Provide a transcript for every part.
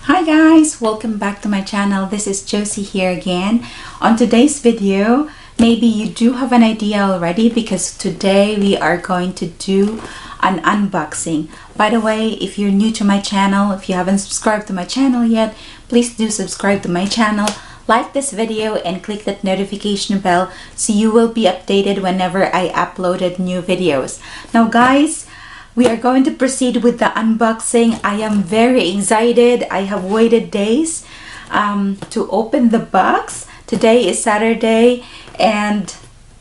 Hi guys, welcome back to my channel. This is Jocy here again. On today's video, maybe you do have an idea already because today we are going to do an unboxing. By the way, if you're new to my channel, if you haven't subscribed to my channel yet, please do subscribe to my channel, like this video and click that notification bell so you will be updated whenever I uploaded new videos. Now guys, we are going to proceed with the unboxing. I am very excited. I have waited days to open the box. Today is Saturday and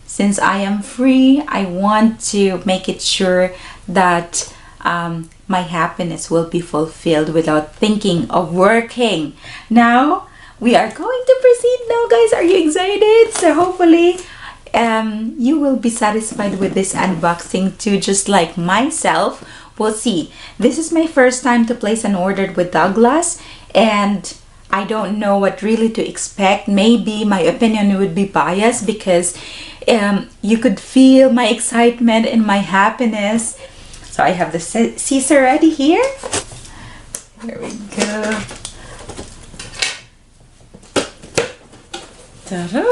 since I am free, I want to make it sure that my happiness will be fulfilled without thinking of working. Now, we are going to proceed now guys. Are you excited? So hopefully you will be satisfied with this unboxing too, just like myself. We'll see. This is my first time to place an order with Douglas and I don't know what really to expect. Maybe my opinion would be biased because you could feel my excitement and my happiness. So I have the scissor ready here. There we go. Ta-da!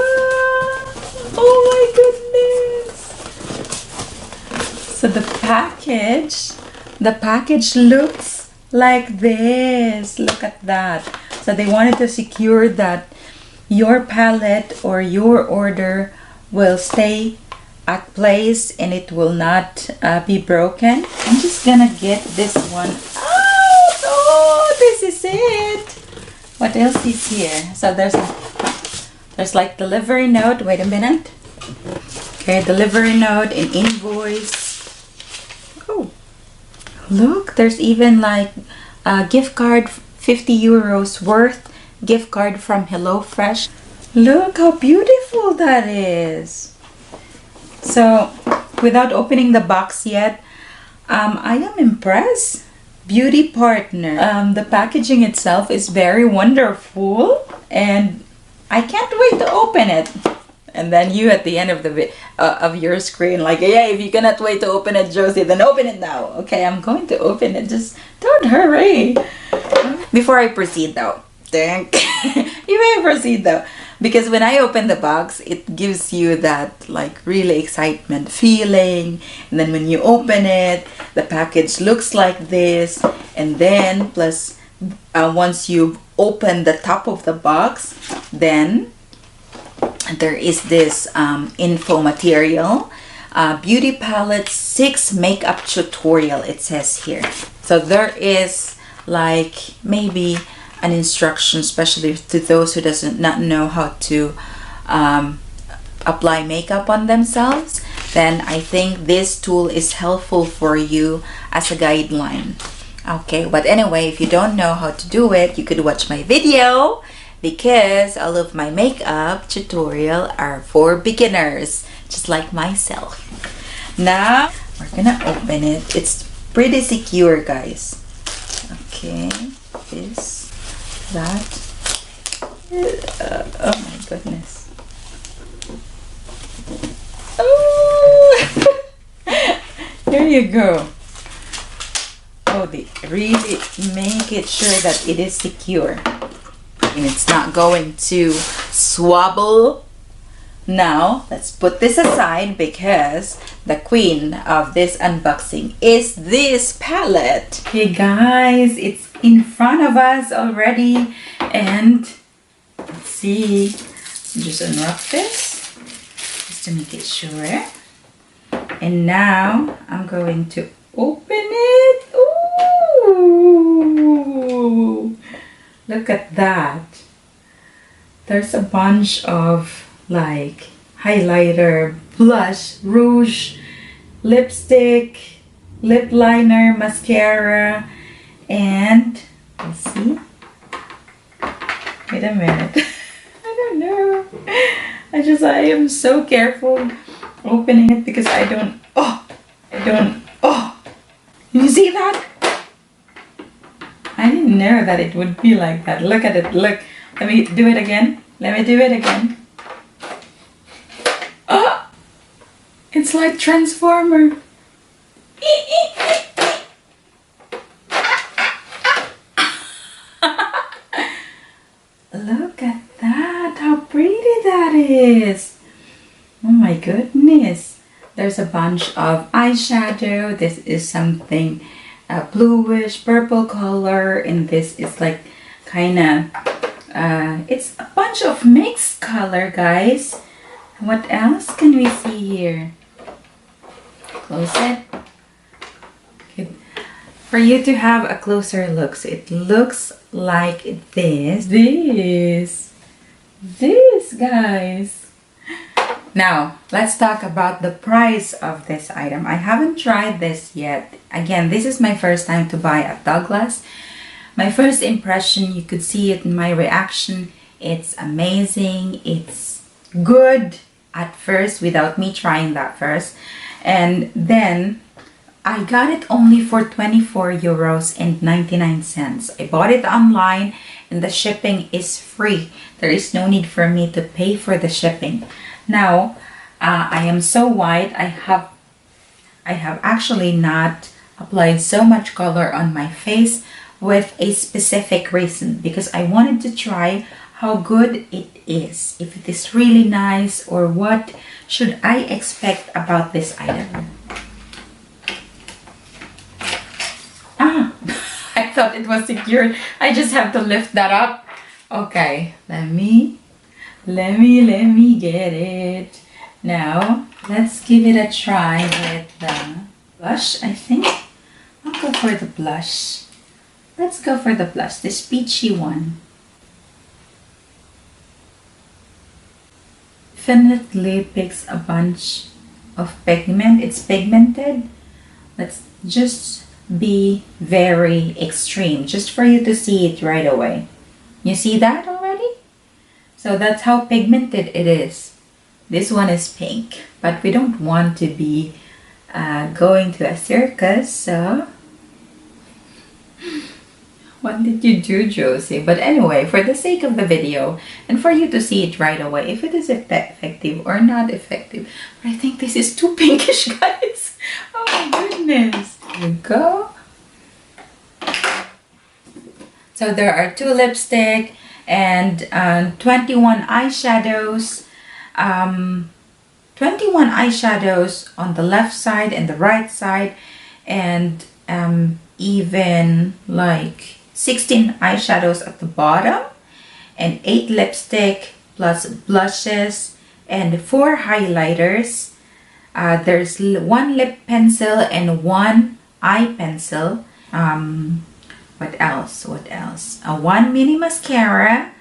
Oh my goodness! So the package looks like this. Look at that. So they wanted to secure that your palette or your order will stay at place and it will not be broken. I'm just gonna get this one out. Oh, this is it. What else is here? So there's like delivery note. Wait a minute. Okay, delivery note and invoice. Oh, look, there's even like a gift card, 50 euros worth gift card from HelloFresh. Look how beautiful that is. So without opening the box yet, I am impressed. Beauty partner. The packaging itself is very wonderful and I can't wait to open it. And then you at the end of the of your screen, like, yeah, if you cannot wait to open it, Jocy, then open it now. Okay, I'm going to open it. Just don't hurry. Before I proceed though, because when I open the box, it gives you that like really excitement feeling. And then when you open it, the package looks like this. And then plus, once you've opened the top of the box, then there is this info material, beauty palette 6 makeup tutorial, it says here. So there is like maybe an instruction, especially to those who doesn't not know how to apply makeup on themselves. Then I think this tool is helpful for you as a guideline. Okay, but anyway, if you don't know how to do it, you could watch my video because all of my makeup tutorial are for beginners, just like myself. Now, we're gonna open it. It's pretty secure, guys. Okay, this, that. Oh my goodness. Oh! Here you go. Oh, they really make it sure that it is secure and it's not going to swabble. Now let's put this aside because the queen of this unboxing is this palette. Hey guys, it's in front of us already and let's see. Just unwrap this just to make it sure. And now I'm going to open it. Ooh, look at that. There's a bunch of like highlighter, blush, rouge, lipstick, lip liner, mascara, and let's see. Wait a minute. I don't know. I am so careful opening it because I don't. You see that? I didn't know that it would be like that. Look at it. Look. Let me do it again. Let me do it again. Oh! It's like Transformer. this? Oh my goodness. There's a bunch of eyeshadow. This is something bluish purple color, and this is like kind of it's a bunch of mixed color, guys. What else can we see here? Close it. Okay. For you to have a closer look, so it looks like this, guys. Now, let's talk about the price of this item. I haven't tried this yet. Again, this is my first time to buy at Douglas. My first impression, you could see it in my reaction. It's amazing. It's good at first without me trying that first. And then I got it only for 24 euros and 99 cents. I bought it online and the shipping is free. There is no need for me to pay for the shipping. Now, I am so white. I have actually not applied so much color on my face with a specific reason, because I wanted to try how good it is, if it is really nice, or what should I expect about this item. I thought it was secured. I just have to lift that up. Okay, let me get it. Now, let's give it a try with the blush, I think. I'll go for the blush. Let's go for the blush, this peachy one. Definitely picks a bunch of pigment. It's pigmented. Let's just be very extreme, just for you to see it right away. You see that already? So that's how pigmented it is. This one is pink, but we don't want to be going to a circus, so what did you do, Jocy? But anyway, for the sake of the video and for you to see it right away, if it is effective or not effective. But I think this is too pinkish, guys. Oh my goodness. There you go. So there are 2 lipstick and 21 eyeshadows. 21 eyeshadows on the left side and the right side, and even like 16 eyeshadows at the bottom, and 8 lipstick plus blushes and 4 highlighters. There's 1 lip pencil and 1 eye pencil. What else? 1 mini mascara,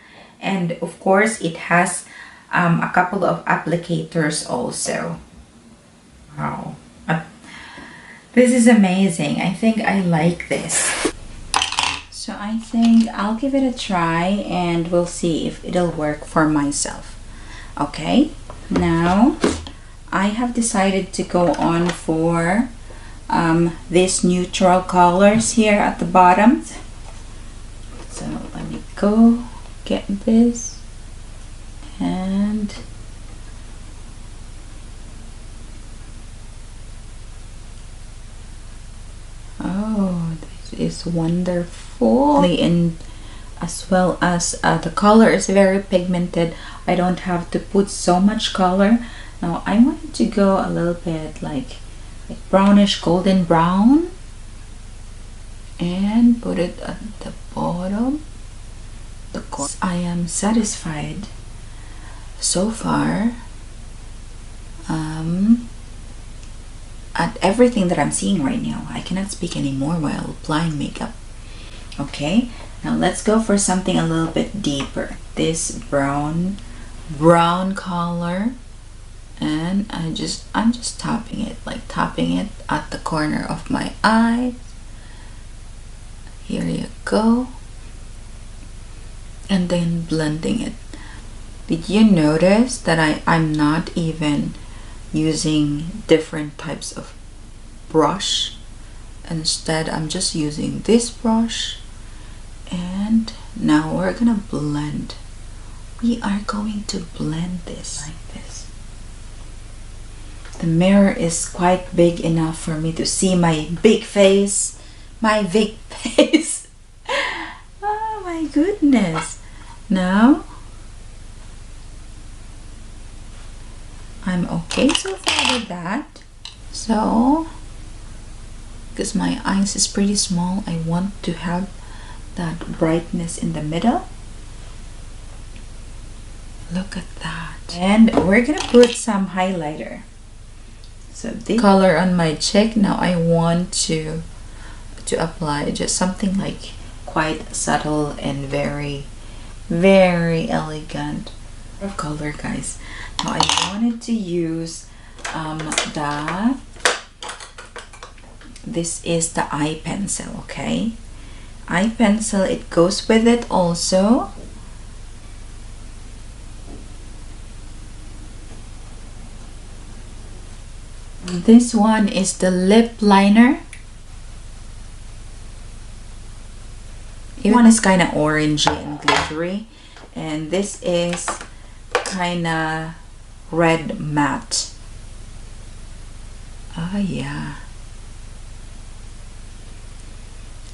and of course it has a couple of applicators also. Wow, this is amazing. I think I like this. So I think I'll give it a try and we'll see if it'll work for myself. Okay, now I have decided to go on for these neutral colors here at the bottom. So let me go get this. And oh, this is wonderful, and as well as the color is very pigmented. I don't have to put so much color. Now I wanted to go a little bit like brownish golden brown and put it at the bottom. I am satisfied so far at everything that I'm seeing right now. I cannot speak anymore while applying makeup. Okay, now let's go for something a little bit deeper. This brown color, and I'm just tapping it, like tapping it at the corner of my eye. Here you go, and then blending it. Did you notice that I'm not even using different types of brush? Instead, I'm just using this brush. And now we're gonna blend. We are going to blend this like this. The mirror is quite big enough for me to see my big face. My big face. Oh my goodness. Now I'm okay so far with that. So, because my eyes is pretty small, I want to have that brightness in the middle. Look at that. And we're gonna put some highlighter. So this color on my cheek. Now I want to apply just something like quite subtle and very elegant of color, guys. Now I wanted to use this is the eye pencil, okay? Eye pencil, it goes with it also. This one is the Lipliner. One is kind of orangey and glittery, and this is kind of red matte. Oh yeah,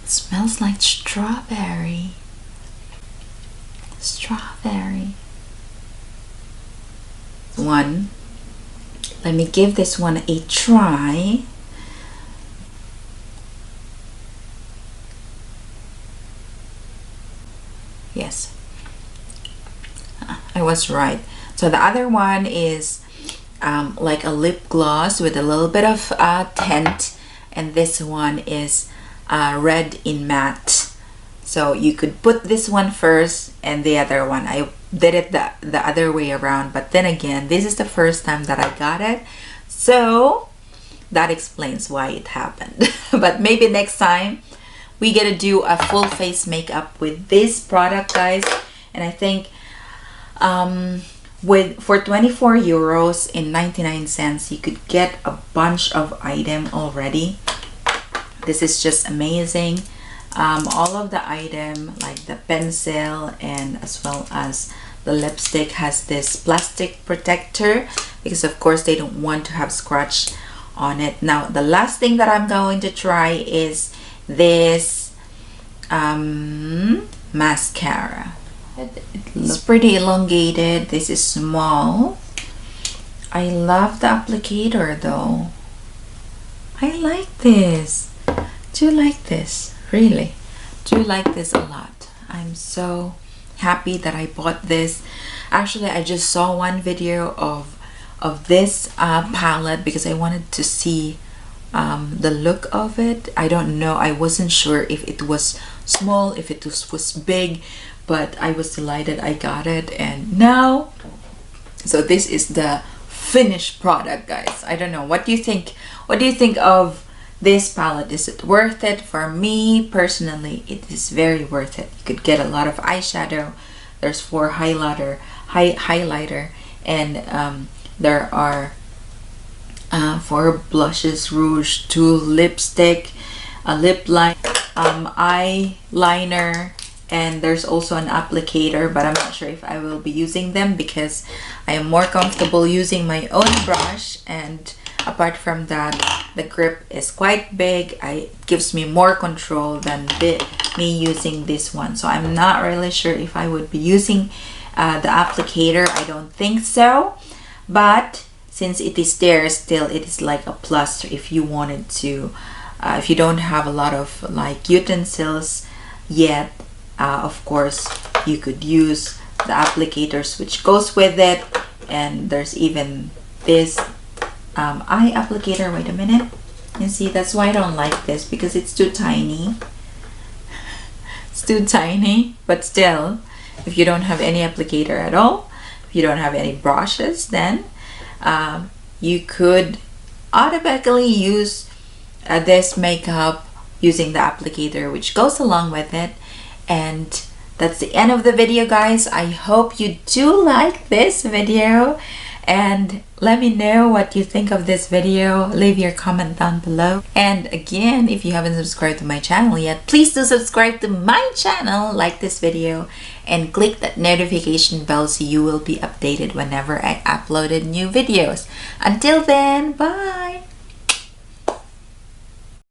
it smells like strawberry. One, let me give this one a try. Yes, I was right. So the other one is like a lip gloss with a little bit of tint, and this one is red in matte. So you could put this one first and the other one. I did it the other way around, but then again, this is the first time that I got it, so that explains why it happened. But maybe next time we get to do a full face makeup with this product, guys. And I think for 24 euros and 99 cents you could get a bunch of item already. This is just amazing. All of the item, like the pencil and as well as the lipstick, has this plastic protector because of course they don't want to have scratch on it. Now the last thing that I'm going to try is this mascara. It's pretty elongated. This is small. I love the applicator though. I like this. Do you like this? Really do like this a lot. I'm so happy that I bought this. Actually, I just saw one video of this palette because I wanted to see the look of it. I don't know, I wasn't sure if it was small, if it was big, but I was delighted I got it. And now, so this is the finished product, guys. I don't know, what do you think? What do you think of this palette? Is it worth it? For me personally, it is very worth it. You could get a lot of eyeshadow. There's 4 highlighter, and there are 4 blushes, rouge, 2 lipstick, a lip line, eyeliner, and there's also an applicator, but I'm not sure if I will be using them because I am more comfortable using my own brush. And apart from that, the grip is quite big. It gives me more control than me using this one. So I'm not really sure if I would be using the applicator. I don't think so, but since it is there still, it is like a plus if you wanted to, if you don't have a lot of like utensils yet, of course you could use the applicators which goes with it. And there's even this eye applicator. Wait a minute, you see, that's why I don't like this, because it's too tiny. It's too tiny. But still, if you don't have any applicator at all, if you don't have any brushes, then you could automatically use this makeup using the applicator which goes along with it. And that's the end of the video, guys. I hope you do like this video, and let me know what you think of this video. Leave your comment down below. And again, if you haven't subscribed to my channel yet, please do subscribe to my channel, like this video, and click that notification bell so you will be updated whenever I uploaded new videos. Until then, bye!